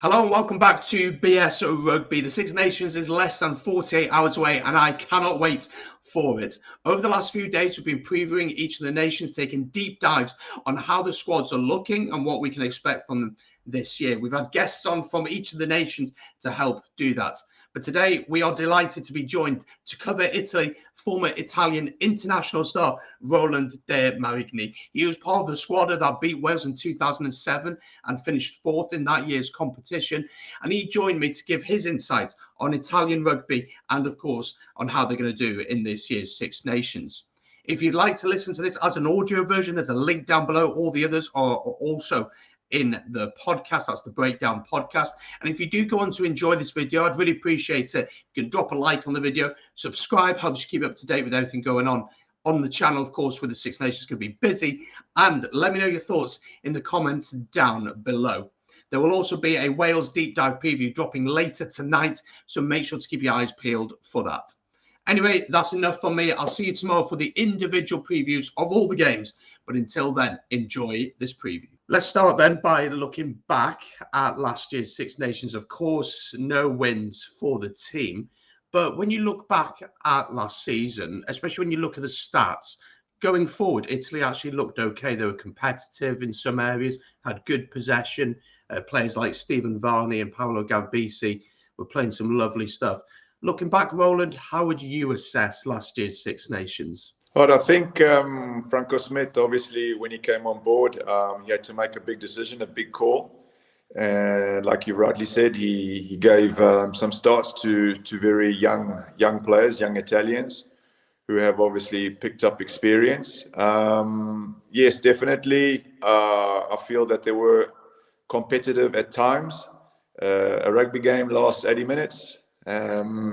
Hello and welcome back to BS Rugby. The Six Nations is less than 48 hours away and I cannot wait for it. Over the last few days, we've been previewing each of the nations, taking deep dives on how the squads are looking and what we can expect from them this year. We've had guests on from each of the nations to help do that. But today, we are delighted to be joined to cover Italy, former Italian international star Roland de Marigny. He was part of the squad that beat Wales in 2007 and finished fourth in that year's competition. And he joined me to give his insights on Italian rugby and, of course, on how they're going to do in this year's Six Nations. If you'd like to listen to this as an audio version, there's a link down below. All the others are also in the podcast. That's the Breakdown podcast. And if you do go on to enjoy this video, I'd really appreciate it. You can drop a like on the video, subscribe, helps you keep up to date with everything going on the channel. Of course, with the Six Nations going to be busy. And let me know your thoughts in the comments down below. There will also be a Wales deep dive preview dropping later tonight, so make sure to keep your eyes peeled for that. Anyway, that's enough from me. I'll see you tomorrow for the individual previews of all the games. But until then, enjoy this preview. Let's start then by looking back at last year's Six Nations. Of course, no wins for the team. But when you look back at last season, especially when you look at the stats, going forward, Italy actually looked okay. They were competitive in some areas, had good possession. Players like Stephen Varney and Paolo Garbisi were playing some lovely stuff. Looking back, Roland, how would you assess last year's Six Nations? Well, I think Franco Smith, obviously, when he came on board, he had to make a big decision, a big call. And like you rightly said, he gave some starts to very young players, young Italians, who have obviously picked up experience. Yes, definitely. I feel that they were competitive at times. A rugby game lasts 80 minutes.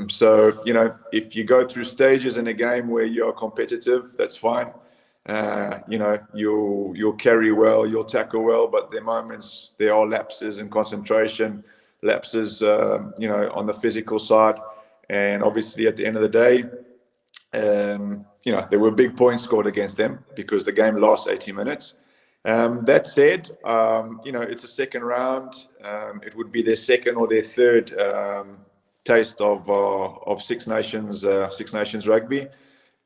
So, you know, if you go through stages in a game where you're competitive, that's fine. You know, you'll carry well, you'll tackle well, but there are moments, there are lapses in concentration, lapses, you know, on the physical side. And obviously at the end of the day, you know, there were big points scored against them because the game lasts 80 minutes. That said, you know, it's a second round. It would be their second or their third taste of Six Nations rugby.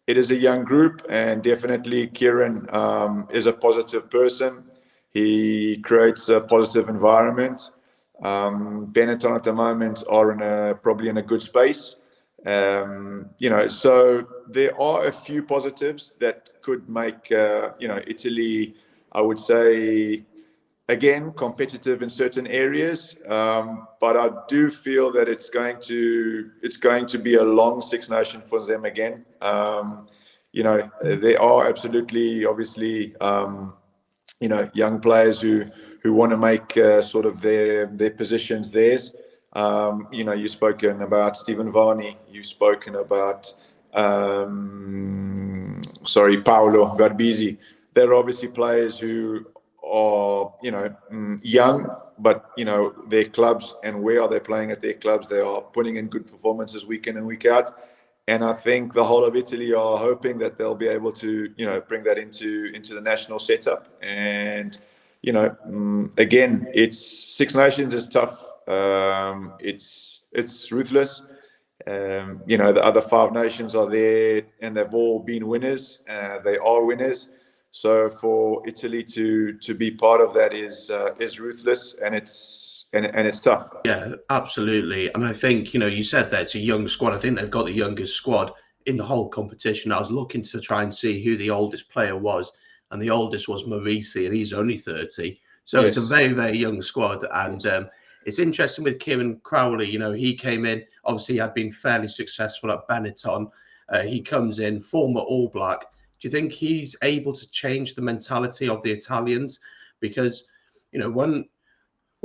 It is a young group, and definitely Kieran is a positive person. He creates a positive environment. Benetton at the moment are probably in a good space. You know, so there are a few positives that could make you know, Italy, I would say, again, competitive in certain areas, but I do feel that it's going to be a long Six Nations for them again. You know, there are absolutely, obviously, you know, young players who want to make sort of their positions theirs. You know, you've spoken about Stephen Varney, you've spoken about Paolo Garbisi. They're obviously players who are, you know, young, but, you know, their clubs, and where are they playing at their clubs? They are putting in good performances week in and week out. And I think the whole of Italy are hoping that they'll be able to, you know, bring that into the national setup. And, you know, again, it's Six Nations is tough. It's ruthless. You know, the other five nations are there and they've all been winners. They are winners. So for Italy to be part of that is ruthless, and it's tough. Yeah, absolutely. And I think, you know, you said that it's a young squad. I think they've got the youngest squad in the whole competition. I was looking to try and see who the oldest player was, and the oldest was Maurici, and he's only 30. So yes, it's a very, very young squad. And it's interesting with Kieran Crowley. You know, he came in, obviously he had been fairly successful at Benetton. He comes in, former All Black. Do you think he's able to change the mentality of the Italians? Because, you know, when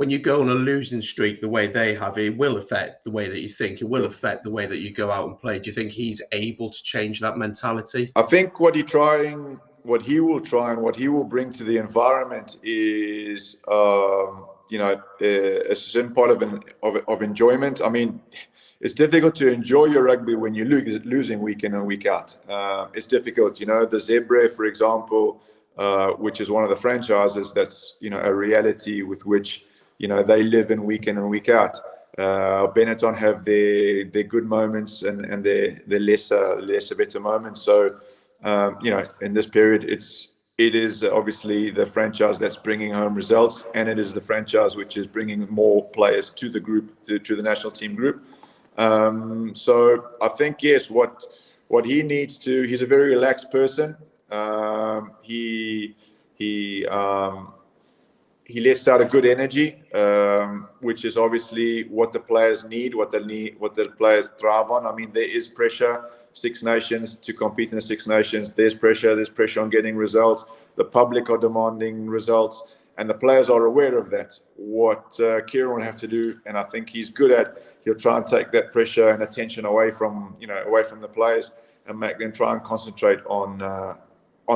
you go on a losing streak the way they have, it will affect the way that you think. It will affect the way that you go out and play. Do you think he's able to change that mentality? I think what he will try and what he will bring to the environment is, you know, a certain part of enjoyment. I mean, it's difficult to enjoy your rugby when you're losing week in and week out. It's difficult, you know. The Debrief, for example, which is one of the franchises that's, you know, a reality with which they live in week in and week out. Benetton have their good moments and their lesser better moments. So in this period, it is obviously the franchise that's bringing home results, and it is the franchise which is bringing more players to the group, to the national team group. So I think, yes, what he needs to, he's a very relaxed person. He lets out a good energy, which is obviously what the players need, what the players thrive on. I mean, there is pressure. Six Nations, to compete in the Six Nations, there's pressure on getting results. The public are demanding results, and the players are aware of that. What Kieran will have to do, and I think he's good at, he'll try and take that pressure and attention away from the players and make them try and concentrate on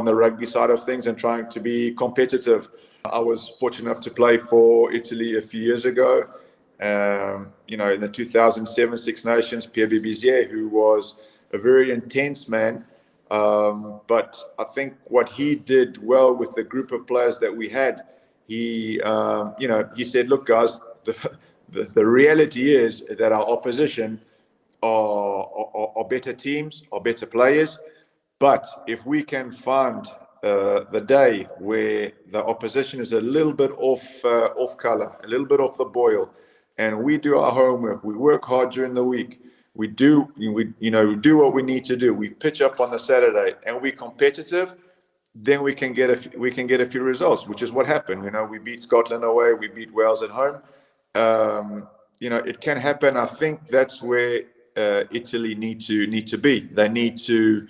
the rugby side of things and trying to be competitive. I was fortunate enough to play for Italy a few years ago. In the 2007 Six Nations, Pierre Bibizier, who was a very intense man, but I think what he did well with the group of players that we had, he said, look, guys, the reality is that our opposition are better teams, are better players, but if we can find the day where the opposition is a little bit off color, a little bit off the boil, and we do our homework, we work hard during the week, we do what we need to do, we pitch up on the Saturday, and we're competitive, then we can get a few results, which is what happened. We beat Scotland away, we beat Wales at home. It can happen. I think that's where Italy need to be. They need to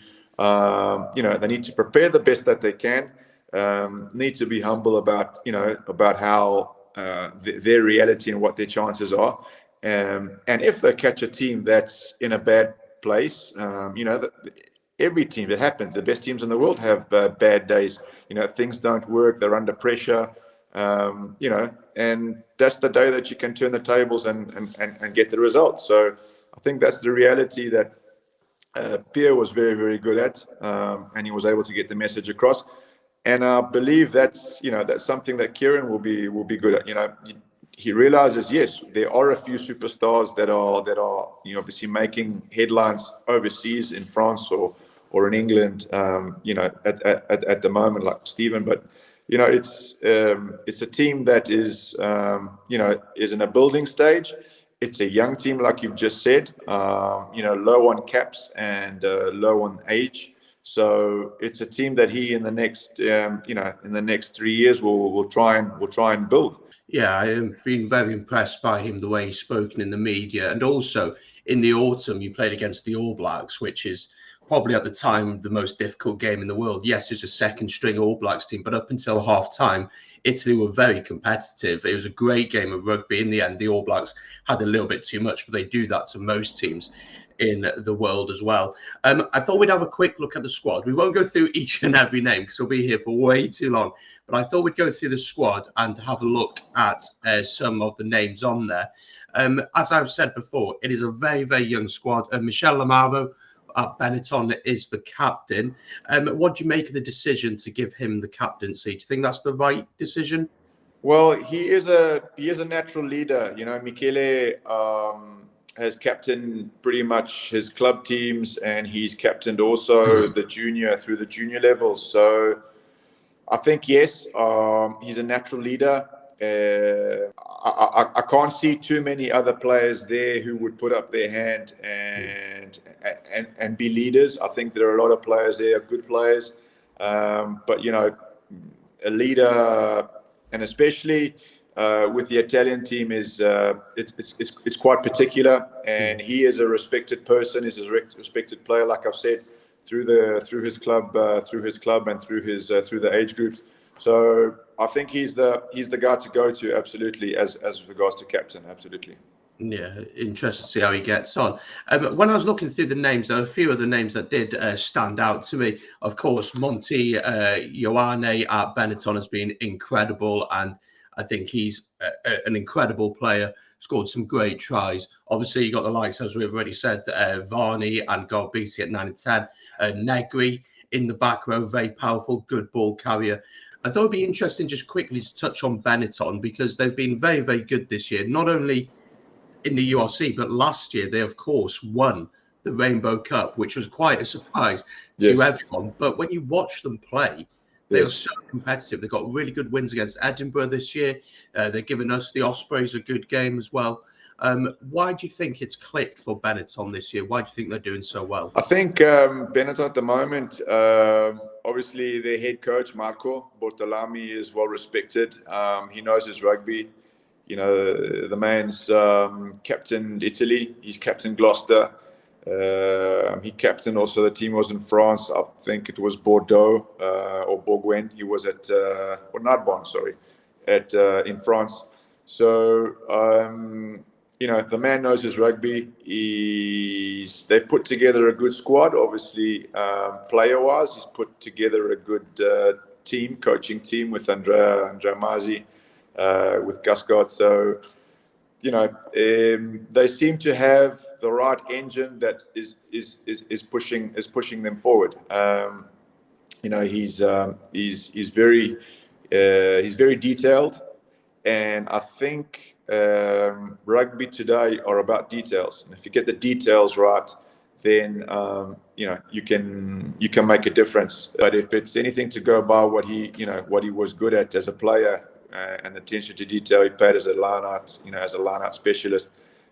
prepare the best that they can. Need to be humble about how their reality and what their chances are. And if they catch a team that's in a bad place, every team, that happens. The best teams in the world have bad days. Things don't work. They're under pressure. And that's the day that you can turn the tables and get the results. So I think that's the reality that Pierre was very, very good at, and he was able to get the message across. And I believe that's something that Kieran will be good at. He realizes, yes, there are a few superstars that are obviously making headlines overseas in France or in England, at the moment, like Stephen. But it's a team that is in a building stage. It's a young team, like you've just said, low on caps and low on age. So it's a team that he in the next 3 years will try and build. Yeah, I have been very impressed by him, the way he's spoken in the media. And also in the autumn, you played against the All Blacks, which is probably at the time the most difficult game in the world. Yes, it's a second string All Blacks team, but up until half time, Italy were very competitive. It was a great game of rugby. In the end, the All Blacks had a little bit too much, but they do that to most teams in the world as well. I thought we'd have a quick look at the squad. We won't go through each and every name because we'll be here for way too long. But I thought we'd go through the squad and have a look at some of the names on there. As I've said before, it is a very, very young squad. Michel Lamaro at Benetton is the captain. What do you make of the decision to give him the captaincy? Do you think that's the right decision? Well, he is a natural leader. Michele has captained pretty much his club teams, and he's captained also the junior levels. So I think, yes, he's a natural leader. I can't see too many other players there who would put up their hand and be leaders. I think there are a lot of players there, good players, but a leader, and especially with the Italian team, is it's quite particular, and he is a respected person. He's a respected player, like I've said, through his club and through the age groups. So I think he's the guy to go to, absolutely, as regards to captain, absolutely. Yeah, interesting to see how he gets on. When I was looking through the names, there are a few other names that did stand out to me. Of course, Monty Ioane at Benetton has been incredible, and I think he's an incredible player, scored some great tries. Obviously, you got the likes, as we've already said, Varney and Garbisi at 9 and 10. Negri in the back row, very powerful, good ball carrier. I thought it'd be interesting just quickly to touch on Benetton, because they've been very, very good this year, not only in the URC, but last year they, of course, won the Rainbow Cup, which was quite a surprise to everyone. But when you watch them play, they are so competitive. They've got really good wins against Edinburgh this year. They're giving us, the Ospreys, a good game as well. Why do you think it's clicked for Benetton this year? Why do you think they're doing so well? I think Benetton at the moment, obviously their head coach, Marco Bortolami, is well respected. He knows his rugby. You know, the man's captained Italy. He's captained Gloucester. He captained also the team was in France. I think it was Bordeaux or Bourgogne. He was at, or Narbonne, sorry, in France. So, you know, the man knows his rugby. They've put together a good squad. Obviously, player-wise, he's put together a good coaching team with Andrea Mazzi, with Gascard. So, you know, they seem to have the right engine that is pushing them forward. You know, he's very detailed, and I think rugby today are about details. And if you get the details right, then you know, you can make a difference. But if it's anything to go by what he was good at as a player, and attention to detail he paid as a line-out, you know, as a line-out specialist,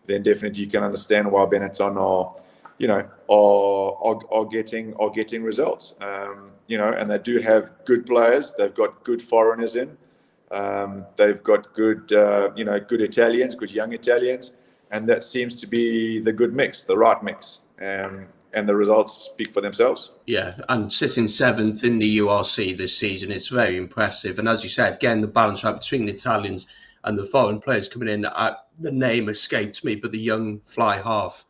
then definitely you can understand why Benetton are getting results. You know, and they do have good players. They've got good foreigners in. They've got good, good Italians, good young Italians, and that seems to be the good mix, the right mix. And the results speak for themselves. Yeah, and sitting 7th in the URC this season, it's very impressive. And as you said, again, the balance right between the Italians and the foreign players coming in. The name escaped me, but the young fly half,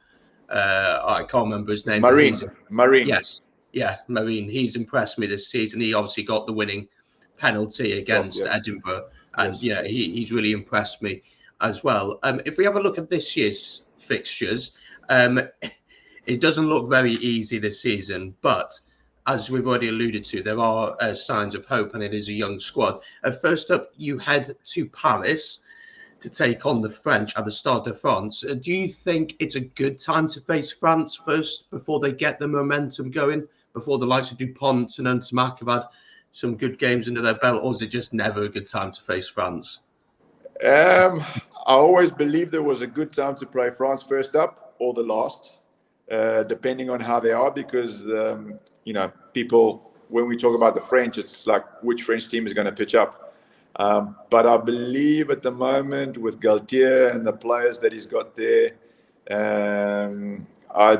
I can't remember his name. Marine. Yes, yeah, Marine. He's impressed me this season. He obviously got the winning penalty against Edinburgh, and he's really impressed me as well. If we have a look at this year's fixtures, it doesn't look very easy this season, but as we've already alluded to, there are signs of hope, and it is a young squad. First up, you head to Paris to take on the French at the Stade de France. Do you think it's a good time to face France first before they get the momentum going, before the likes of Dupont and Ntamak have had some good games under their belt, or is it just never a good time to face France? I always believed there was a good time to play France first up or the last. Depending on how they are, because you know, people, when we talk about the French, it's like which French team is going to pitch up. But I believe at the moment with Galtier and the players that he's got there, I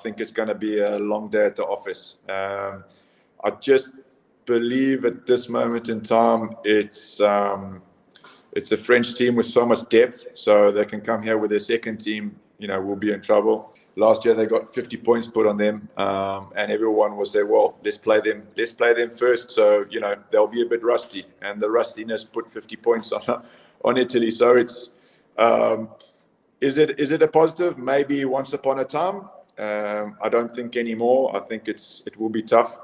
think it's going to be a long day at the office. I just believe at this moment in time, it's a French team with so much depth, so they can come here with their second team. You know, will be in trouble. Last year they got 50 points put on them, and everyone will say, "Well, let's play them first." So you know, they'll be a bit rusty, and the rustiness put 50 points on Italy. So it's is it a positive? Maybe once upon a time. I don't think anymore. I think it will be tough.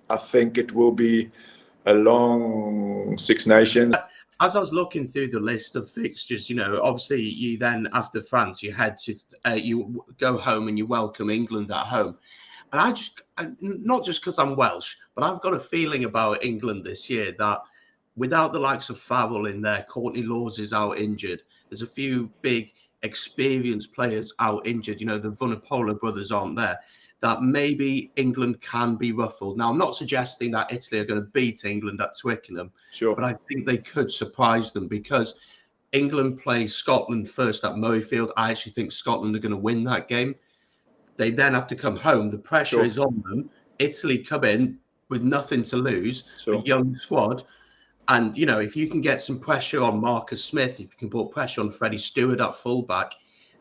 I think it will be a long Six Nations. As I was looking through the list of fixtures, you know, obviously you then, after France, you head to, you go home and you welcome England at home. And not just because I'm Welsh, but I've got a feeling about England this year that without the likes of Farrell in there, Courtney Laws is out injured. There's a few big experienced players out injured. You know, the Vunipola brothers aren't there. That maybe England can be ruffled. Now, I'm not suggesting that Italy are going to beat England at Twickenham, but I think they could surprise them, because England plays Scotland first at Murrayfield. I actually think Scotland are going to win that game. They then have to come home. The pressure is on them. Italy come in with nothing to lose, a young squad. And, you know, if you can get some pressure on Marcus Smith, if you can put pressure on Freddie Stewart at fullback,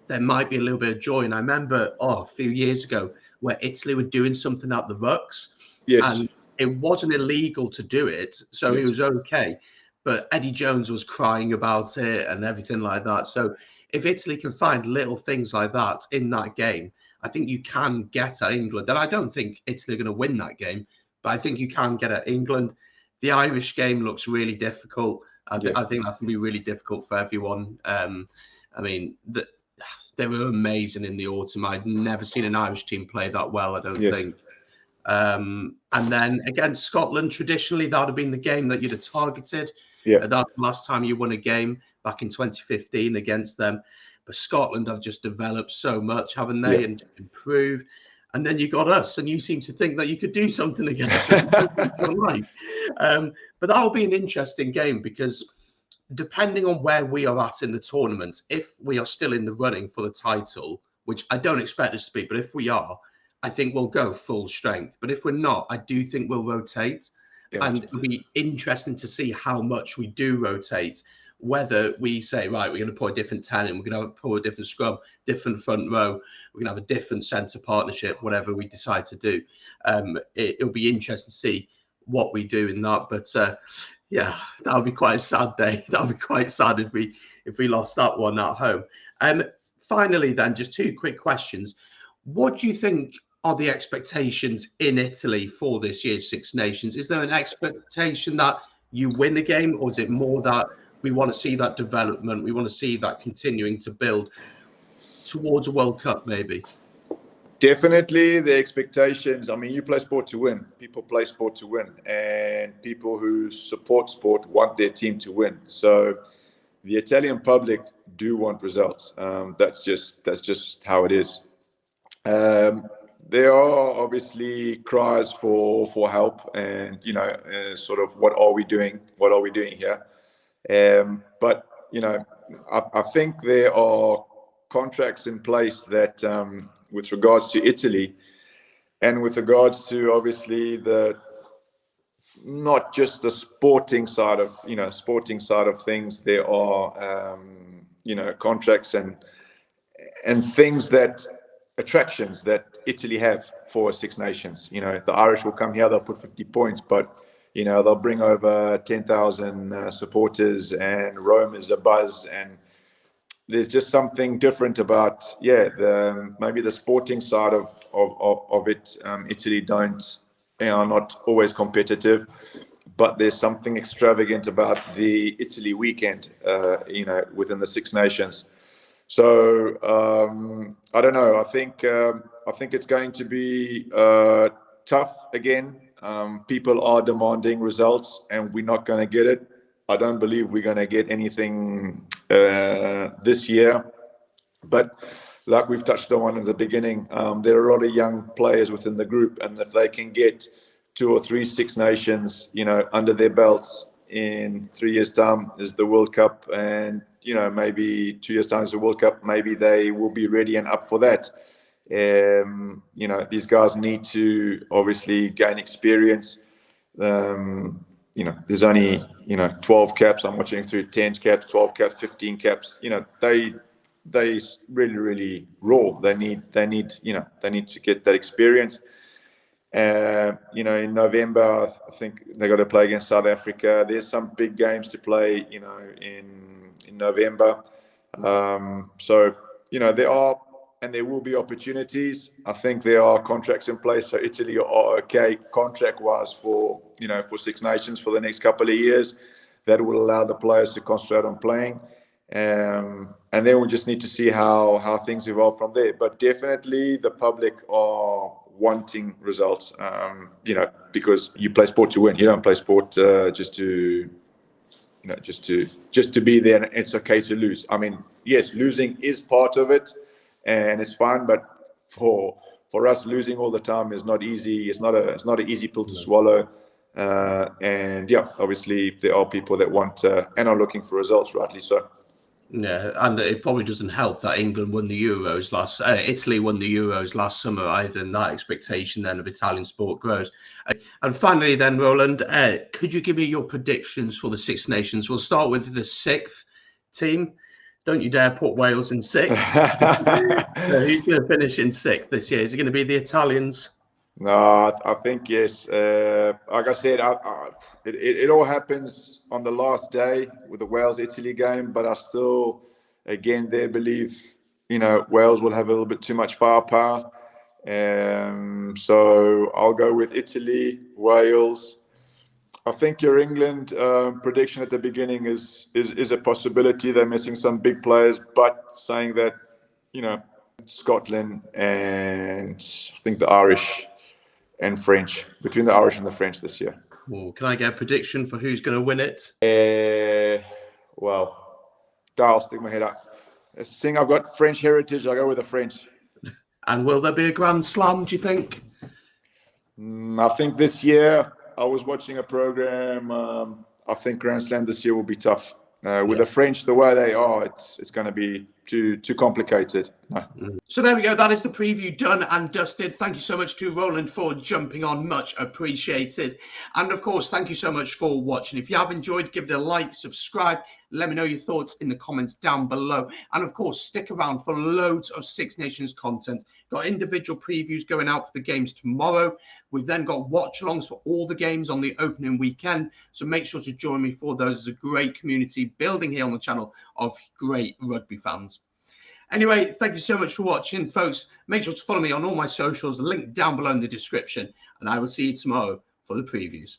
there might be a little bit of joy. And I remember, a few years ago, where Italy were doing something at the Rucks. Yes. And it wasn't illegal to do it, so it was okay. But Eddie Jones was crying about it and everything like that. So if Italy can find little things like that in that game, I think you can get at England. And I don't think Italy are going to win that game, but I think you can get at England. The Irish game looks really difficult. I think that can be really difficult for everyone. I mean, they were amazing in the autumn. I'd never seen an Irish team play that well, I don't think. And then against Scotland, traditionally, that would have been the game that you'd have targeted. That was the last time you won a game back in 2015 against them. But Scotland have just developed so much, haven't they, and improved. And then you got us, and you seem to think that you could do something against them. But that'll be an interesting game because depending on where we are at in the tournament, if we are still in the running for the title, which I don't expect us to be, but if we are, I think we'll go full strength. But if we're not, I do think we'll rotate. And it'll be interesting to see how much we do rotate. Whether we say, right, we're going to put a different 10 in, we're going to put a different scrum, different front row, we're going to have a different centre partnership, whatever we decide to do. It'll be interesting to see what we do in that. But yeah, that'll be quite a sad day. That'll be quite sad if we lost that one at home. Finally, then, just two quick questions. What do you think are the expectations in Italy for this year's Six Nations? Is there an expectation that you win a game, or is it more that we want to see that development, we want to see that continuing to build towards a World Cup, maybe? Definitely the expectations. I mean, you play sport to win. People play sport to win, and people who support sport want their team to win. So the Italian public do want results. That's just how it is. There are obviously cries for help, and sort of what are we doing? What are we doing here? But I think there are contracts in place that, with regards to Italy, and with regards to obviously not just the sporting side of things, there are contracts and things that attractions that Italy have for Six Nations. The Irish will come here, they'll put 50 points, but they'll bring over 10,000 supporters, and Rome is a buzz, and there's just something different about maybe the sporting side of it. Italy are not always competitive, but there's something extravagant about the Italy weekend, within the Six Nations. So I don't know. I think it's going to be tough again. People are demanding results, and we're not going to get it. I don't believe we're going to get anything this year. But like we've touched on in the beginning, there are a lot of young players within the group, and if they can get 2 or 3 Six Nations, under their belts in 3 years' time is the World Cup, and maybe 2 years' time is the World Cup, maybe they will be ready and up for that. These guys need to obviously gain experience. There's only 12 caps. I'm watching through 10 caps, 12 caps, 15 caps. They really raw. They need to get that experience. In November, I think they got to play against South Africa. There's some big games to play, in November. So there are, and there will be opportunities. I think there are contracts in place, so Italy are okay contract-wise for Six Nations for the next couple of years. That will allow the players to concentrate on playing, and then we just need to see how things evolve from there. But definitely, the public are wanting results, because you play sport to win. You don't play sport just to be there. And it's okay to lose. I mean, yes, losing is part of it, and it's fine. But for us, losing all the time is not easy. It's not an easy pill to swallow. And obviously there are people that want and are looking for results, rightly so. Yeah, and it probably doesn't help that Italy won the Euros last summer either, and that expectation then of Italian sport grows. And finally then, Roland, could you give me your predictions for the Six Nations? We'll start with the 6th team. Don't you dare put Wales in 6th. Who's going to finish in 6th this year? Is it going to be the Italians? No, I think yes. Like I said, it all happens on the last day with the Wales-Italy game, but I still, again, there believe, Wales will have a little bit too much firepower. So I'll go with Italy, Wales. I think your England prediction at the beginning is a possibility. They're missing some big players, but saying that, Scotland and I think the Irish and French, between the Irish and the French this year. Well, can I get a prediction for who's going to win it? I'll stick my head up. Seeing I've got French heritage, I'll go with the French. And will there be a Grand Slam, do you think? I think this year, I was watching a program. I think Grand Slam this year will be tough. With the French, the way they are, it's going to be too complicated. No. So there we go. That is the preview done and dusted. Thank you so much to Roland for jumping on. Much appreciated. And of course, thank you so much for watching. If you have enjoyed, give it a like, subscribe. Let me know your thoughts in the comments down below. And of course, stick around for loads of Six Nations content. Got individual previews going out for the games tomorrow. We've then got watch-alongs for all the games on the opening weekend. So make sure to join me for those. There's a great community building here on the channel of great rugby fans. Anyway, thank you so much for watching, folks. Make sure to follow me on all my socials, linked down below in the description. And I will see you tomorrow for the previews.